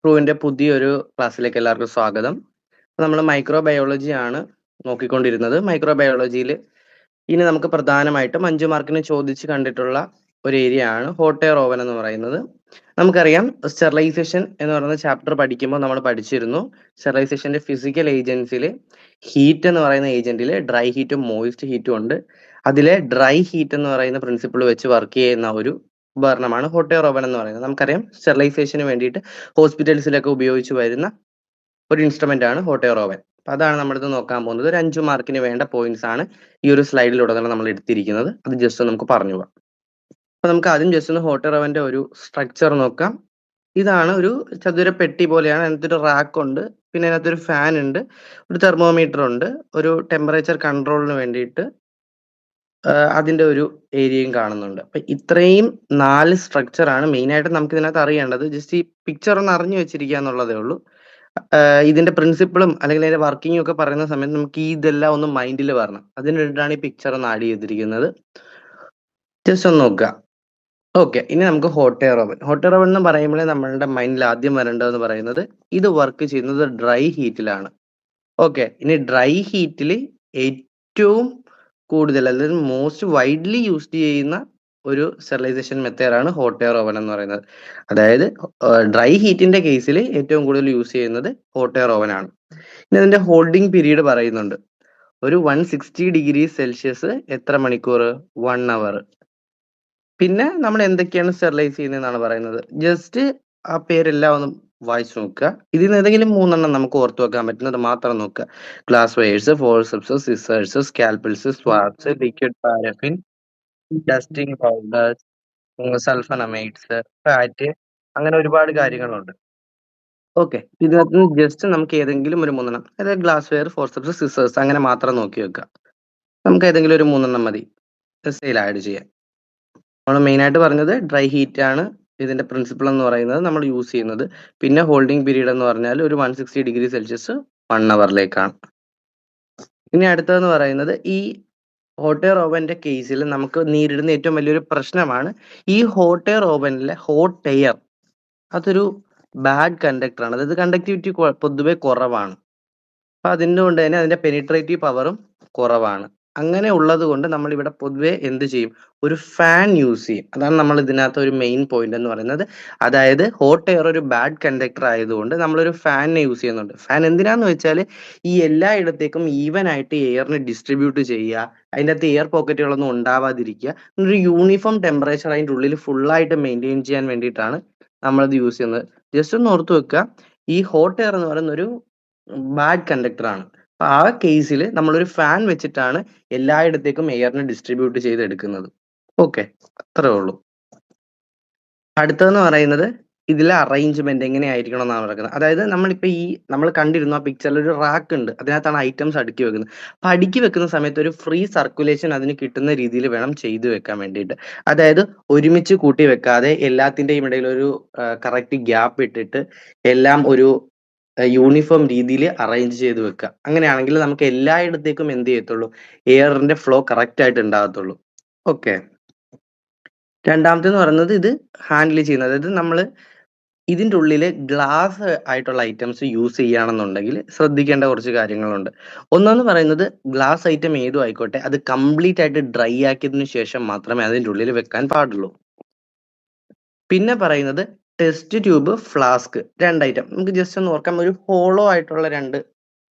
ക്രൂവിന്റെ പുതിയൊരു ക്ലാസ്സിലേക്ക് എല്ലാവർക്കും സ്വാഗതം. നമ്മൾ മൈക്രോബയോളജി ആണ് നോക്കിക്കൊണ്ടിരുന്നത്. മൈക്രോബയോളജിയിൽ ഇനി നമുക്ക് പ്രധാനമായിട്ടും 5 മാർക്കിന് ചോദിച്ച് കണ്ടിട്ടുള്ള ഒരു ഏരിയ ആണ് ഹോട്ട് എയർ ഓവൻ എന്ന് പറയുന്നത്. നമുക്കറിയാം സ്റ്റെറിലൈസേഷൻ എന്ന് പറയുന്ന ചാപ്റ്റർ പഠിക്കുമ്പോൾ നമ്മൾ പഠിച്ചിരുന്നു. സ്റ്റെറിലൈസേഷന്റെ ഫിസിക്കൽ ഏജൻസിൽ ഹീറ്റ് എന്ന് പറയുന്ന ഏജന്റിൽ ഡ്രൈ ഹീറ്റും മോയിസ്റ്റ് ഹീറ്റും ഉണ്ട്. അതിലെ ഡ്രൈ ഹീറ്റ് എന്ന് പറയുന്ന പ്രിൻസിപ്പിൾ വെച്ച് വർക്ക് ചെയ്യുന്ന ഒരു ഉപകരണമാണ് ഹോട്ട് എയർ ഓവൻ എന്ന് പറയുന്നത്. നമുക്കറിയാം സ്റ്റെറിലൈസേഷന് വേണ്ടിയിട്ട് ഹോസ്പിറ്റൽസിലൊക്കെ ഉപയോഗിച്ച് വരുന്ന ഒരു ഇൻസ്ട്രുമെന്റ് ആണ് ഹോട്ട് എയർ ഓവൻ. അപ്പൊ അതാണ് നമ്മളിത് നോക്കാൻ പോകുന്നത്. ഒരു 5 മാർക്കിന് വേണ്ട പോയിന്റ്സ് ആണ് ഈ ഒരു സ്ലൈഡിലുടനീളം നമ്മൾ എടുത്തിരിക്കുന്നത്. അത് ജസ്റ്റ് നമുക്ക് പറഞ്ഞു പോകാം. അപ്പൊ നമുക്ക് ആദ്യം ജസ്റ്റ് ഒന്ന് ഹോട്ട് എയർ ഓവന്റെ ഒരു സ്ട്രക്ചർ നോക്കാം. ഇതാണ് ഒരു ചതുര പെട്ടി പോലെയാണ്. അതിനകത്തൊരു റാക്ക് ഉണ്ട്, പിന്നെ അതിനകത്തൊരു ഫാൻ ഉണ്ട്, ഒരു തെർമോമീറ്റർ ഉണ്ട്, ഒരു ടെമ്പറേച്ചർ കൺട്രോളിന് വേണ്ടിയിട്ട് അതിന്റെ ഒരു ഏരിയയും കാണുന്നുണ്ട്. അപ്പൊ ഇത്രയും 4 സ്ട്രക്ചർ ആണ് മെയിൻ ആയിട്ട് നമുക്ക് ഇതിനകത്ത് അറിയേണ്ടത്. ജസ്റ്റ് ഈ പിക്ചർ ഒന്ന് അറിഞ്ഞു വെച്ചിരിക്കുക എന്നുള്ളതേ ഉള്ളൂ. ഇതിന്റെ പ്രിൻസിപ്പിളും അല്ലെങ്കിൽ അതിന്റെ വർക്കിങ്ങും ഒക്കെ പറയുന്ന സമയത്ത് നമുക്ക് ഇതെല്ലാം ഒന്ന് മൈൻഡിൽ വരണം. അതിന് വേണ്ടിയിട്ടാണ് ഈ പിക്ചർ ഒന്ന് ആഡ് ചെയ്തിരിക്കുന്നത്. ജസ്റ്റ് ഒന്ന് നോക്കുക. ഓക്കെ, ഇനി നമുക്ക് hot air oven. Hot air oven എന്ന് പറയുമ്പോൾ നമ്മളുടെ മൈൻഡിൽ ആദ്യം വരേണ്ടതെന്ന് പറയുന്നത് ഇത് വർക്ക് ചെയ്യുന്നത് ഡ്രൈ ഹീറ്റിലാണ്. ഓക്കെ, ഇനി ഡ്രൈ ഹീറ്റിൽ ഏറ്റവും കൂടുതൽ അതായത് മോസ്റ്റ് വൈഡ്ലി യൂസ്ഡ് ചെയ്യുന്ന ഒരു സ്റ്റെറിലൈസേഷൻ മെത്തേഡാണ് ഹോട്ട് എയർ ഓവൻ എന്ന് പറയുന്നത്. അതായത് ഡ്രൈ ഹീറ്റിന്റെ കേസിൽ ഏറ്റവും കൂടുതൽ യൂസ് ചെയ്യുന്നത് ഹോട്ട് എയർ ഓവൻ ആണ്. ഇനി അതിന്റെ ഹോൾഡിംഗ് പീരീഡ് പറയുന്നുണ്ട്. ഒരു 160°C എത്ര മണിക്കൂർ? 1 അവർ. പിന്നെ നമ്മൾ എന്തൊക്കെയാണ് സ്റ്റെറിലൈസ് ചെയ്യുന്നതെന്നാണ് പറയുന്നത്. ജസ്റ്റ് ആ പേരെല്ലാം ഒന്ന് വായിച്ചു നോക്കുക. ഇതിൽ നിന്ന് ഏതെങ്കിലും 3 എണ്ണം നമുക്ക് ഓർത്തു വെക്കാൻ പറ്റുന്നത് മാത്രം നോക്കുക. Glass wires, forceps, scissors, scalpels, swabs, liquid paraffin, dusting powders, sulphonamides, fat, അങ്ങനെ ഒരുപാട് കാര്യങ്ങളുണ്ട്. ഓക്കെ, ഇതിനകത്ത് ജസ്റ്റ് നമുക്ക് ഏതെങ്കിലും ഒരു 3 എണ്ണം, അതായത് ഗ്ലാസ് വെയർ, ഫോർസെപ്സ്, സിസേഴ്സ് അങ്ങനെ മാത്രം നോക്കി വെക്കുക. നമുക്ക് ഏതെങ്കിലും ഒരു 3 എണ്ണം മതി എസ്സേയിൽ ആഡ് ചെയ്യാൻ. നമ്മൾ മെയിൻ ആയിട്ട് പറഞ്ഞത് ഡ്രൈ ഹീറ്റ് ആണ് ഇതിന്റെ പ്രിൻസിപ്പിൾ എന്ന് പറയുന്നത് നമ്മൾ യൂസ് ചെയ്യുന്നത്. പിന്നെ ഹോൾഡിംഗ് പീരീഡ് എന്ന് പറഞ്ഞാൽ ഒരു 160°C 1 അവറിലേക്കാണ്. ഇനി അടുത്തതെന്ന് പറയുന്നത് ഈ ഹോട്ട് എയർ ഓവന്റെ കേസിൽ നമുക്ക് നേരിടുന്ന ഏറ്റവും വലിയൊരു പ്രശ്നമാണ് ഈ ഹോട്ട് എയർ ഓവനിലെ ഹോട്ട് എയർ. അതൊരു ബാഡ് കണ്ടക്ടർ ആണ്. അതായത് കണ്ടക്ടിവിറ്റി പൊതുവെ കുറവാണ്. അപ്പൊ അതിൻ്റെ കൊണ്ട് തന്നെ അതിന്റെ പെനിട്രേറ്റീവ് പവറും കുറവാണ്. അങ്ങനെ ഉള്ളത് കൊണ്ട് നമ്മൾ ഇവിടെ പൊതുവെ എന്ത് ചെയ്യും? ഒരു ഫാൻ യൂസ് ചെയ്യും. അതാണ് നമ്മൾ ഇതിനകത്ത് ഒരു മെയിൻ പോയിന്റ് എന്ന് പറയുന്നത്. അതായത് ഹോട്ട് എയർ ഒരു ബാഡ് കണ്ടക്ടർ ആയതുകൊണ്ട് നമ്മളൊരു ഫാനിനെ യൂസ് ചെയ്യുന്നുണ്ട്. ഫാൻ എന്തിനാന്ന് വെച്ചാൽ ഈ എല്ലായിടത്തേക്കും ഈവൻ ആയിട്ട് എയറിനെ ഡിസ്ട്രിബ്യൂട്ട് ചെയ്യുക, അതിൻ്റെ അകത്ത് എയർ പോക്കറ്റുകളൊന്നും ഉണ്ടാവാതിരിക്കുക, ഒരു യൂണിഫോം ടെമ്പറേച്ചർ അതിൻ്റെ ഉള്ളിൽ ഫുള്ളായിട്ട് മെയിൻറ്റെയിൻ ചെയ്യാൻ വേണ്ടിയിട്ടാണ് നമ്മളിത് യൂസ് ചെയ്യുന്നത്. ജസ്റ്റ് ഒന്ന് ഓർത്ത് വെക്കുക, ഈ ഹോട്ട് എയർ എന്ന് പറയുന്ന ഒരു ബാഡ് കണ്ടക്ടർ ആണ്. അപ്പൊ ആ കേസിൽ നമ്മളൊരു ഫാൻ വെച്ചിട്ടാണ് എല്ലായിടത്തേക്കും എയറിനെ ഡിസ്ട്രിബ്യൂട്ട് ചെയ്തെടുക്കുന്നത്. ഓക്കെ, അത്രേ ഉള്ളൂ. അടുത്തതെന്ന് പറയുന്നത് ഇതിലെ അറേഞ്ച്മെന്റ് എങ്ങനെയായിരിക്കണം എന്നാണ് പറയുന്നത്. അതായത് നമ്മൾ കണ്ടിരുന്നു ആ പിക്ചറിൽ ഒരു റാക്ക് ഉണ്ട്, അതിനകത്താണ് ഐറ്റംസ് അടുക്കി വെക്കുന്നത്. അപ്പൊ അടുക്കി വെക്കുന്ന സമയത്ത് ഒരു ഫ്രീ സർക്കുലേഷൻ അതിന് കിട്ടുന്ന രീതിയിൽ വേണം ചെയ്തു വെക്കാൻ വേണ്ടിയിട്ട്. അതായത് ഒരുമിച്ച് കൂട്ടി വെക്കാതെ എല്ലാത്തിന്റെയും ഇടയിൽ ഒരു കറക്റ്റ് ഗ്യാപ്പ് ഇട്ടിട്ട് എല്ലാം ഒരു യൂണിഫോം രീതിയിൽ അറേഞ്ച് ചെയ്ത് വെക്കുക. അങ്ങനെയാണെങ്കിൽ നമുക്ക് എല്ലായിടത്തേക്കും എന്ത് ചെയ്യത്തുള്ളൂ? എയറിന്റെ ഫ്ലോ കറക്റ്റ് ആയിട്ട് ഉണ്ടാകത്തുള്ളൂ. ഓക്കെ, രണ്ടാമത്തെന്ന് പറയുന്നത് ഇത് ഹാൻഡിൽ ചെയ്യുന്നത്. അതായത് നമ്മൾ ഇതിൻ്റെ ഉള്ളിൽ ഗ്ലാസ് ആയിട്ടുള്ള ഐറ്റംസ് യൂസ് ചെയ്യുകയാണെന്നുണ്ടെങ്കിൽ ശ്രദ്ധിക്കേണ്ട കുറച്ച് കാര്യങ്ങളുണ്ട്. ഒന്നെന്ന് പറയുന്നത് ഗ്ലാസ് ഐറ്റം ഏതും ആയിക്കോട്ടെ, അത് കംപ്ലീറ്റ് ആയിട്ട് ഡ്രൈ ആക്കിയതിനു ശേഷം മാത്രമേ അതിൻ്റെ ഉള്ളിൽ വെക്കാൻ പാടുള്ളൂ. പിന്നെ പറയുന്നത് ടെസ്റ്റ് ട്യൂബ്, ഫ്ലാസ്ക്, 2 ഐറ്റം. നമുക്ക് ജസ്റ്റ് ഒന്ന് ഓർക്കാം. ഒരു ഹോളോ ആയിട്ടുള്ള 2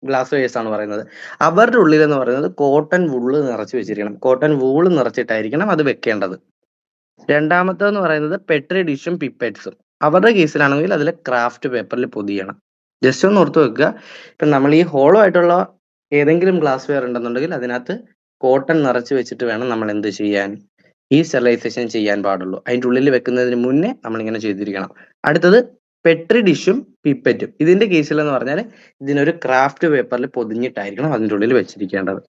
ഗ്ലാസ് വെയേഴ്സ് ആണ് പറയുന്നത്. അവരുടെ ഉള്ളിൽ എന്ന് പറയുന്നത് കോട്ടൺ വൂള് നിറച്ച് വെച്ചിരിക്കണം. കോട്ടൺ വൂള് നിറച്ചിട്ടായിരിക്കണം അത് വെക്കേണ്ടത്. രണ്ടാമത്തേന്ന് പറയുന്നത് പെട്രി ഡിഷും പിപ്പറ്റ്സും. അവരുടെ കേസിലാണെങ്കിൽ അതിൽ ക്രാഫ്റ്റ് പേപ്പറിൽ പൊതിയണം. ജസ്റ്റ് ഒന്ന് ഓർത്ത് വെക്കുക. ഇപ്പം നമ്മൾ ഈ ഹോളോ ആയിട്ടുള്ള ഏതെങ്കിലും ഗ്ലാസ് വെയർ ഉണ്ടെന്നുണ്ടെങ്കിൽ അതിനകത്ത് കോട്ടൺ നിറച്ച് വെച്ചിട്ട് വേണം നമ്മൾ എന്ത് ചെയ്യാൻ? ഈ സ്റ്റെറിലൈസേഷൻ ചെയ്യാൻ പാടുള്ളൂ. അതിൻ്റെ ഉള്ളിൽ വെക്കുന്നതിന് മുന്നേ നമ്മളിങ്ങനെ ചെയ്തിരിക്കണം. അടുത്തത് പെട്രി ഡിഷും പിപ്പറ്റും. ഇതിന്റെ കേസിൽ എന്ന് പറഞ്ഞാൽ ഇതിനൊരു ക്രാഫ്റ്റ് പേപ്പറിൽ പൊതിഞ്ഞിട്ടായിരിക്കണം അതിൻ്റെ ഉള്ളിൽ വെച്ചിരിക്കേണ്ടത്.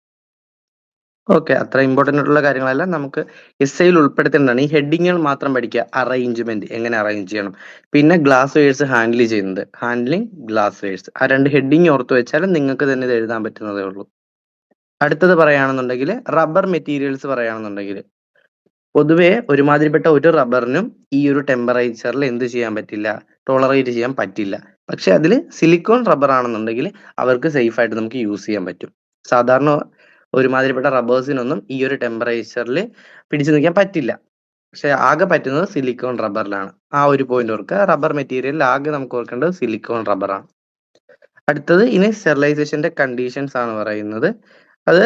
ഓക്കെ, അത്ര ഇമ്പോർട്ടൻ്റ് ആയിട്ടുള്ള കാര്യങ്ങളെല്ലാം നമുക്ക് എസ്സേയിൽ ഉൾപ്പെടുത്തേണ്ടതാണ്. ഈ ഹെഡിങ്ങുകൾ മാത്രം പഠിക്കുക. അറേഞ്ച്മെന്റ് എങ്ങനെ അറേഞ്ച് ചെയ്യണം, പിന്നെ ഗ്ലാസ് വെയേഴ്സ് ഹാൻഡിൽ ചെയ്യുന്നത്, ഹാൻഡ്ലിങ് ഗ്ലാസ് വെയേഴ്സ്. ആ 2 ഹെഡിങ് ഓർത്ത് വെച്ചാൽ നിങ്ങൾക്ക് തന്നെ ഇത് എഴുതാൻ പറ്റുന്നതേ ഉള്ളൂ. അടുത്തത് പറയുകയാണെന്നുണ്ടെങ്കിൽ റബ്ബർ മെറ്റീരിയൽസ് പറയുകയാണെന്നുണ്ടെങ്കിൽ പൊതുവേ ഒരുമാതിരിപ്പെട്ട ഒരു റബ്ബറിനും ഈ ഒരു ടെമ്പറേച്ചറിൽ എന്ത് ചെയ്യാൻ പറ്റില്ല, ടോളറേറ്റ് ചെയ്യാൻ പറ്റില്ല. പക്ഷെ അതിൽ സിലിക്കോൺ റബ്ബർ ആണെന്നുണ്ടെങ്കിൽ അവർക്ക് സേഫ് ആയിട്ട് നമുക്ക് യൂസ് ചെയ്യാൻ പറ്റും. സാധാരണ ഒരുമാതിരിപ്പെട്ട റബ്ബേഴ്സിനൊന്നും ഈ ഒരു ടെമ്പറേച്ചറിൽ പിടിച്ചു നിൽക്കാൻ പറ്റില്ല. പക്ഷെ ആകെ പറ്റുന്നത് സിലിക്കോൺ റബ്ബറിലാണ്. ആ ഒരു പോയിന്റ് ഓർക്കുക. റബ്ബർ മെറ്റീരിയലിൽ ആകെ നമുക്ക് ഓർക്കേണ്ടത് സിലിക്കോൺ റബ്ബറാണ്. അടുത്തത് ഇനി സ്റ്റെറിലൈസേഷന്റെ കണ്ടീഷൻസ് ആണ് പറയുന്നത്. അത്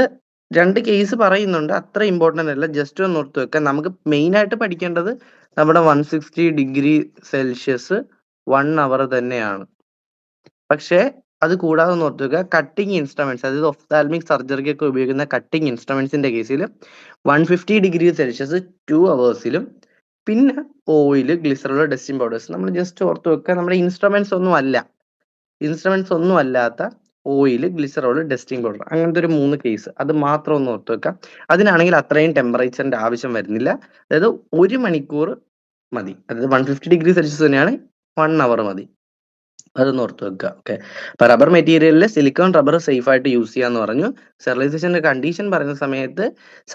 2 കേസ് പറയുന്നുണ്ട്. അത്ര ഇമ്പോർട്ടന്റ് അല്ല. ജസ്റ്റ് ഒന്ന് ഓർത്ത് വെക്കുക. നമുക്ക് മെയിൻ ആയിട്ട് പഠിക്കേണ്ടത് നമ്മുടെ 160°C 1 അവർ തന്നെയാണ്. പക്ഷേ അത് കൂടാതെ ഒന്ന് ഓർത്ത് വെക്കുക, കട്ടിംഗ് ഇൻസ്ട്രുമെന്റ്സ്, അതായത് ഒഫ്താൽമിക് സർജറിക്കൊക്കെ ഉപയോഗിക്കുന്ന കട്ടിംഗ് ഇൻസ്ട്രുമെന്റ്സിന്റെ കേസിൽ 150°C 2 അവേഴ്സിലും, പിന്നെ ഓയില്, ഗ്ലിസറോൾ, ഡസ്റ്റിംഗ് പൗഡേഴ്സ്. നമ്മൾ ജസ്റ്റ് ഓർത്ത് വെക്കുക, നമ്മുടെ ഇൻസ്ട്രുമെന്റ്സ് ഒന്നും അല്ലാത്ത ഓയില്, ഗ്ലിസറോൾ, ഡസ്റ്റിംഗ് പൗഡർ, അങ്ങനത്തെ ഒരു 3 കേസ് അത് മാത്രം ഒന്ന് ഓർത്ത് വെക്കാം. അതിനാണെങ്കിൽ അത്രയും ടെമ്പറേച്ചറിന്റെ ആവശ്യം വരുന്നില്ല. അതായത് 1 മണിക്കൂർ മതി. അതായത് 150°C തന്നെയാണ്, 1 അവർ മതി. അതൊന്ന് ഓർത്ത് വെക്കുക. ഓക്കെ. അപ്പൊ റബ്ബർ മെറ്റീരിയലിൽ സിലിക്കോൺ റബ്ബർ സേഫ് ആയിട്ട് യൂസ് ചെയ്യാന്ന് പറഞ്ഞു. സ്റ്റെറിലൈസേഷന്റെ കണ്ടീഷൻ പറയുന്ന സമയത്ത്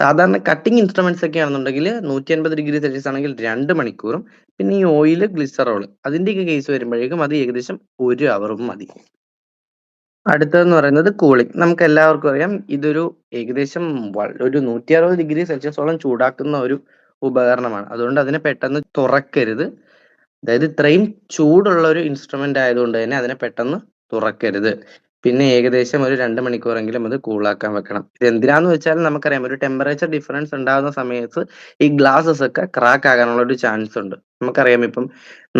സാധാരണ കട്ടിംഗ് ഇൻസ്ട്രുമെന്റ്സ് ഒക്കെ ആണെന്നുണ്ടെങ്കിൽ 180°C ആണെങ്കിൽ 2 മണിക്കൂറും, പിന്നെ ഈ ഓയില്, ഗ്ലിസറോൾ അതിന്റെയൊക്കെ കേസ് വരുമ്പോഴേക്കും അത് ഏകദേശം 1 അവറും മതി. അടുത്തതെന്ന് പറയുന്നത് കൂളിംഗ്. നമുക്ക് എല്ലാവർക്കും അറിയാം, ഇതൊരു ഏകദേശം ഒരു 160°C ചൂടാക്കുന്ന ഒരു ഉപകരണമാണ്. അതുകൊണ്ട് അതിനെ പെട്ടെന്ന് തുറക്കരുത്. അതായത് ഇത്രയും ചൂടുള്ള ഒരു ഇൻസ്ട്രുമെന്റ് ആയതുകൊണ്ട് തന്നെ അതിനെ പെട്ടെന്ന് തുറക്കരുത്. പിന്നെ ഏകദേശം ഒരു 2 മണിക്കൂറെങ്കിലും അത് കൂളാക്കാൻ വെക്കണം. ഇത് എന്തിനാന്ന് വെച്ചാൽ നമുക്കറിയാം, ഒരു ടെമ്പറേച്ചർ ഡിഫറൻസ് ഉണ്ടാകുന്ന സമയത്ത് ഈ ഗ്ലാസസ് ഒക്കെ ക്രാക്ക് ആകാനുള്ള ഒരു ചാൻസ് ഉണ്ട്. നമുക്കറിയാം, ഇപ്പം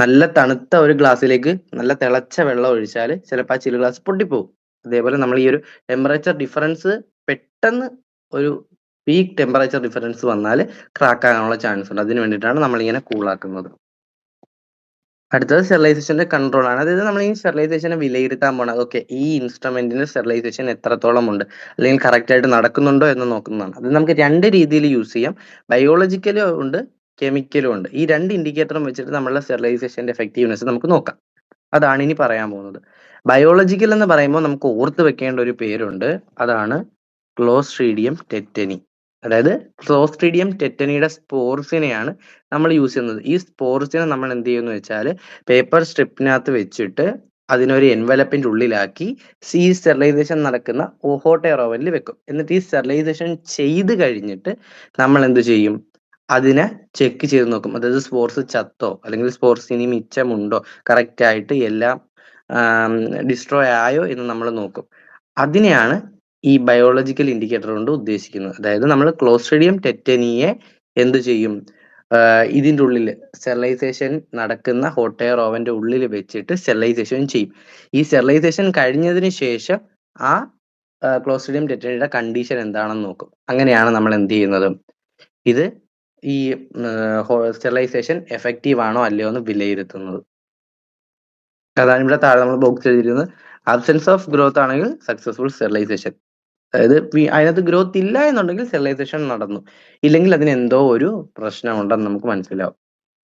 നല്ല തണുത്ത ഒരു ഗ്ലാസ്സിലേക്ക് നല്ല തിളച്ച വെള്ളം ഒഴിച്ചാൽ ചിലപ്പോൾ ആ ചില്ല് ഗ്ലാസ് പൊട്ടിപ്പോകും. അതേപോലെ നമ്മൾ ഈ ഒരു ടെമ്പറേച്ചർ ഡിഫറൻസ് പെട്ടെന്ന് ഒരു പീക്ക് ടെമ്പറേച്ചർ ഡിഫറൻസ് വന്നാൽ ക്രാക്ക് ആകാനുള്ള ചാൻസ് ഉണ്ട്. അതിന് വേണ്ടിയിട്ടാണ് നമ്മളിങ്ങനെ കൂളാക്കുന്നത്. അടുത്തത് സ്റ്റെറിലൈസേഷന്റെ കൺട്രോൾ ആണ്. അതായത് നമ്മൾ ഈ സ്റ്റെറിലൈസേഷനെ വിലയിരുത്താൻ പോണത്, ഓക്കെ, ഈ ഇൻസ്ട്രുമെന്റിന് സ്റ്റെറിലൈസേഷൻ എത്രത്തോളം ഉണ്ട്, അല്ലെങ്കിൽ കറക്റ്റ് ആയിട്ട് നടക്കുന്നുണ്ടോ എന്ന് നോക്കുന്നതാണ്. അത് നമുക്ക് 2 രീതിയിൽ യൂസ് ചെയ്യാം. ബയോളജിക്കലും ഉണ്ട്, കെമിക്കലും ഉണ്ട്. ഈ 2 ഇൻഡിക്കേറ്ററും വെച്ചിട്ട് നമ്മളുടെ സ്റ്റെറിലൈസേഷന്റെ എഫക്റ്റീവ്നെസ് നമുക്ക് നോക്കാം. അതാണ് ഇനി പറയാൻ പോകുന്നത്. ബയോളജിക്കൽ എന്ന് പറയുമ്പോൾ നമുക്ക് ഓർത്ത് വെക്കേണ്ട ഒരു പേരുണ്ട്. അതാണ് ക്ലോസ്ട്രീഡിയം ടെറ്റനി. അതായത് ക്ലോസ്ട്രീഡിയം ടെറ്റനിയുടെ സ്പോർസിനെയാണ് നമ്മൾ യൂസ് ചെയ്യുന്നത്. ഈ സ്പോർസിനെ നമ്മൾ എന്ത് ചെയ്യുമെന്ന് വെച്ചാൽ പേപ്പർ സ്ട്രിപ്പിനകത്ത് വെച്ചിട്ട് അതിനൊരു എൻവലപ്പിന്റെ ഉള്ളിലാക്കി ഈ സ്റ്റെറിലൈസേഷൻ നടക്കുന്ന ഹോട്ട് എയർ ഓവനിൽ വെക്കും. എന്നിട്ട് ഈ സ്റ്റെറിലൈസേഷൻ ചെയ്ത് കഴിഞ്ഞിട്ട് നമ്മൾ എന്ത് ചെയ്യും, അതിനെ ചെക്ക് ചെയ്ത് നോക്കും. അതായത് സ്പോർസ് ചത്തോ, അല്ലെങ്കിൽ സ്പോർസ് ഇനി മിച്ചമുണ്ടോ, കറക്റ്റ് ആയിട്ട് എല്ലാം ഡിസ്ട്രോയ് ആയോ എന്ന് നമ്മൾ നോക്കും. അതിനെയാണ് ഈ ബയോളജിക്കൽ ഇൻഡിക്കേറ്റർ കൊണ്ട് ഉദ്ദേശിക്കുന്നത്. അതായത് നമ്മൾ ക്ലോസ്ട്രീഡിയം ടെറ്റനിയെ എന്ത് ചെയ്യും, ഇതിന്റെ ഉള്ളിൽ സ്റ്റെറിലൈസേഷൻ നടക്കുന്ന ഹോട്ട് എയർ ഓവന്റെ ഉള്ളിൽ വെച്ചിട്ട് സ്റ്റെറിലൈസേഷൻ ചെയ്യും. ഈ സ്റ്റെറിലൈസേഷൻ കഴിഞ്ഞതിന് ശേഷം ആ ക്ലോസ്ട്രീഡിയം ടെറ്റനിയുടെ കണ്ടീഷൻ എന്താണെന്ന് നോക്കും. അങ്ങനെയാണ് നമ്മൾ എന്ത് ചെയ്യുന്നത്, ഇത് ഈ സ്റ്റെറിലൈസേഷൻ എഫക്റ്റീവ് ആണോ അല്ലയോ എന്ന് വിലയിരുത്തുന്നത്. അതാണ് ഇവിടെ താഴെ നമ്മൾ ബോക്സ് എഴുതിയിരുന്നത്. ആബ്സെൻസ് ഓഫ് ഗ്രോത്ത് ആണെങ്കിൽ സക്സസ്ഫുൾ സ്റ്റെറിലൈസേഷൻ. അതായത് അതിനകത്ത് ഗ്രോത്ത് ഇല്ല എന്നുണ്ടെങ്കിൽ സ്റ്റെറിലൈസേഷൻ നടന്നു, ഇല്ലെങ്കിൽ അതിന് എന്തോ ഒരു പ്രശ്നമുണ്ടെന്ന് നമുക്ക് മനസ്സിലാവും.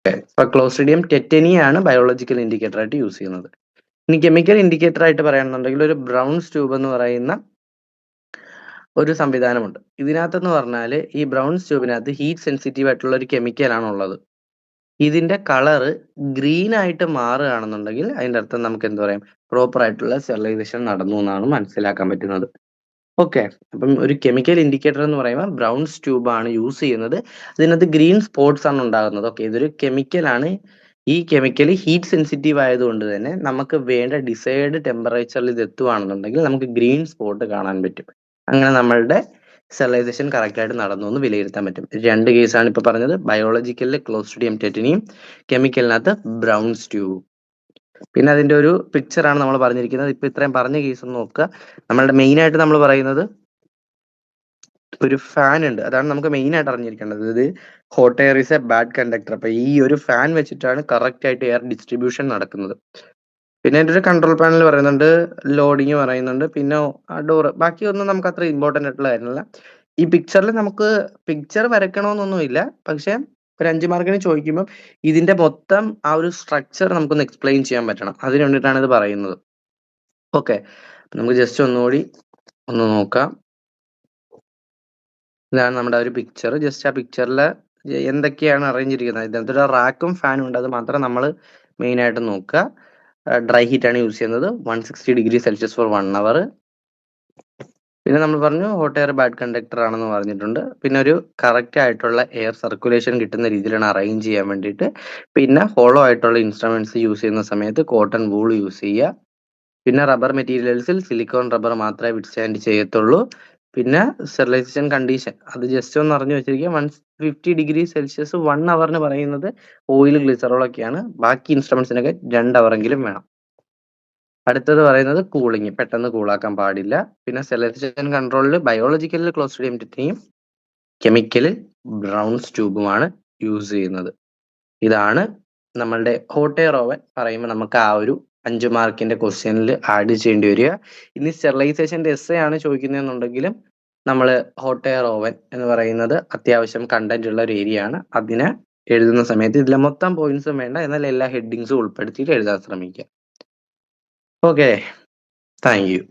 ഇപ്പൊ ക്ലോസ്ട്രീഡിയം ടെറ്റനിയാണ് ബയോളജിക്കൽ ഇൻഡിക്കേറ്റർ ആയിട്ട് യൂസ് ചെയ്യുന്നത്. ഇനി കെമിക്കൽ ഇൻഡിക്കേറ്റർ ആയിട്ട് പറയുകയാണെന്നുണ്ടെങ്കിൽ ഒരു ബ്രൗൺസ് ട്യൂബ് എന്ന് പറയുന്ന ഒരു സംവിധാനമുണ്ട്. ഇതിനകത്തെന്ന് പറഞ്ഞാൽ ഈ ബ്രൗൺസ് ട്യൂബിനകത്ത് ഹീറ്റ് സെൻസിറ്റീവ് ആയിട്ടുള്ള ഒരു കെമിക്കലാണ് ഉള്ളത്. ഇതിന്റെ കളറ് ഗ്രീൻ ആയിട്ട് മാറുകയാണെന്നുണ്ടെങ്കിൽ അതിന്റെ അർത്ഥം നമുക്ക് എന്ത് പറയാം, പ്രോപ്പർ ആയിട്ടുള്ള സ്റ്റെറിലൈസേഷൻ നടന്നു എന്നാണ് മനസ്സിലാക്കാൻ പറ്റുന്നത്. ഓക്കെ. അപ്പം ഒരു കെമിക്കൽ ഇൻഡിക്കേറ്റർ എന്ന് പറയുമ്പോൾ ബ്രൗൺസ് ട്യൂബ് ആണ് യൂസ് ചെയ്യുന്നത്. അതിനകത്ത് ഗ്രീൻ സ്പോട്ട്സ് ആണ് ഉണ്ടാകുന്നത്. ഓക്കെ, ഇതൊരു കെമിക്കലാണ്. ഈ കെമിക്കൽ ഹീറ്റ് സെൻസിറ്റീവ് ആയതുകൊണ്ട് തന്നെ നമുക്ക് വേണ്ട ഡിസൈർഡ് ടെമ്പറേച്ചറിൽ ഇത് എത്തുകയാണെന്നുണ്ടെങ്കിൽ നമുക്ക് ഗ്രീൻ സ്പോട്ട് കാണാൻ പറ്റും. അങ്ങനെ നമ്മളുടെ സ്റ്റെറിലൈസേഷൻ കറക്റ്റ് ആയിട്ട് നടന്നു എന്ന് വിലയിരുത്താൻ പറ്റും. 2 കേസാണ് ഇപ്പൊ പറഞ്ഞത്. ബയോളജിക്കലിൽ ക്ലോസ്ട്രീഡിയം ടെറ്റനിയും, കെമിക്കലിനകത്ത് ബ്രൗൺസ് ട്യൂബ്. പിന്നെ അതിന്റെ ഒരു പിക്ചർ ആണ് നമ്മൾ പറഞ്ഞിരിക്കുന്നത്. ഇപ്പൊ ഇത്രയും പറഞ്ഞ കേസ് ഒന്ന് നോക്കുക. നമ്മളുടെ മെയിൻ ആയിട്ട് നമ്മൾ പറയുന്നത് ഒരു ഫാൻ ഉണ്ട്. അതാണ് നമുക്ക് മെയിൻ ആയിട്ട് അറിഞ്ഞിരിക്കേണ്ടത്. ഇത് hot air is A bad conductor. അപ്പൊ ഈ ഒരു ഫാൻ വെച്ചിട്ടാണ് കറക്റ്റ് ആയിട്ട് എയർ ഡിസ്ട്രിബ്യൂഷൻ നടക്കുന്നത്. പിന്നെ അതിന്റെ ഒരു കൺട്രോൾ പാനൽ പറയുന്നുണ്ട്, ലോഡിങ് പറയുന്നുണ്ട്, പിന്നെ ഡോർ. ബാക്കിയൊന്നും നമുക്ക് അത്ര ഇമ്പോർട്ടന്റ് ആയിട്ടുള്ള കാര്യമല്ല. ഈ പിക്ചറിൽ നമുക്ക് പിക്ചർ വരയ്ക്കണമെന്നൊന്നുമില്ല, പക്ഷെ ഒരു 5 മാർക്കിന് ചോദിക്കുമ്പോൾ ഇതിന്റെ മൊത്തം ആ ഒരു സ്ട്രക്ചർ നമുക്കൊന്ന് എക്സ്പ്ലെയിൻ ചെയ്യാൻ പറ്റണം. അതിന് വേണ്ടിയിട്ടാണ് ഇത് പറയുന്നത്. ഓക്കെ, നമുക്ക് ജസ്റ്റ് ഒന്നുകൂടി ഒന്ന് നോക്കാം. ഇതാണ് നമ്മുടെ ഒരു പിക്ചർ. ജസ്റ്റ് ആ പിക്ചറിൽ എന്തൊക്കെയാണ് അറേഞ്ച് ചെയ്തിരിക്കുന്നത്. ഇതിനകത്തൊരു റാക്കും ഫാനും ഉണ്ട്. അത് മാത്രം നമ്മൾ മെയിനായിട്ട് നോക്കുക. ഡ്രൈ ഹീറ്റ് ആണ് യൂസ് ചെയ്യുന്നത്. 160°C ഫോർ 1 അവർ. പിന്നെ നമ്മൾ പറഞ്ഞു ഹോട്ട് എയർ ബാഡ് കണ്ടക്ടർ ആണെന്ന് പറഞ്ഞിട്ടുണ്ട്. പിന്നെ ഒരു കറക്റ്റ് ആയിട്ടുള്ള എയർ സർക്കുലേഷൻ കിട്ടുന്ന രീതിയിലാണ് അറേഞ്ച് ചെയ്യാൻ വേണ്ടിയിട്ട്. പിന്നെ ഹോളോ ആയിട്ടുള്ള ഇൻസ്ട്രുമെന്റ്സ് യൂസ് ചെയ്യുന്ന സമയത്ത് കോട്ടൺ വൂൾ യൂസ് ചെയ്യുക. പിന്നെ റബ്ബർ മെറ്റീരിയൽസിൽ സിലിക്കോൺ റബ്ബർ മാത്രമേ വിത്ത്സ്റ്റാൻഡ് ചെയ്യത്തുള്ളൂ. പിന്നെ സ്റ്റെറിലൈസേഷൻ കണ്ടീഷൻ അത് ജസ്റ്റ് ഒന്ന് അറിഞ്ഞു വെച്ചിരിക്കുക. 150°C 1 അവറിന് പറയുന്നത് ഓയിൽ ഗ്ലിസറോൾ ഒക്കെയാണ്. ബാക്കി ഇൻസ്ട്രുമെന്റ്സിനൊക്കെ 2 അവറെങ്കിലും വേണം. അടുത്തത് പറയുന്നത് കൂളിംഗ്, പെട്ടെന്ന് കൂളാക്കാൻ പാടില്ല. പിന്നെ സ്റ്റെറിലൈസേഷൻ കൺട്രോളിൽ ബയോളജിക്കലിൽ ക്ലോസ്ട്രിഡിയം ടെട്രയും കെമിക്കലിൽ ബ്രൗൺസ് ട്യൂബുമാണ് യൂസ് ചെയ്യുന്നത്. ഇതാണ് നമ്മളുടെ ഹോട്ട് എയർ ഓവൻ പറയുമ്പോൾ നമുക്ക് ആ ഒരു 5 മാർക്കിന്റെ ക്വസ്റ്റ്യനിൽ ആഡ് ചെയ്യേണ്ടി വരിക. ഇനി സ്റ്റെറിലൈസേഷന്റെ എസ് ആണ് ചോദിക്കുന്നതെന്നുണ്ടെങ്കിലും നമ്മൾ ഹോട്ട് എയർ ഓവൻ എന്ന് പറയുന്നത് അത്യാവശ്യം കണ്ടന്റ് ഉള്ള ഒരു ഏരിയ ആണ്. അതിനെ എഴുതുന്ന സമയത്ത് ഇതിലെ മൊത്തം പോയിന്റ്സും വേണ്ട, എന്നാൽ എല്ലാ ഹെഡിങ്സും ഉൾപ്പെടുത്തിയിട്ട് എഴുതാൻ ശ്രമിക്കുക. Okay, thank you.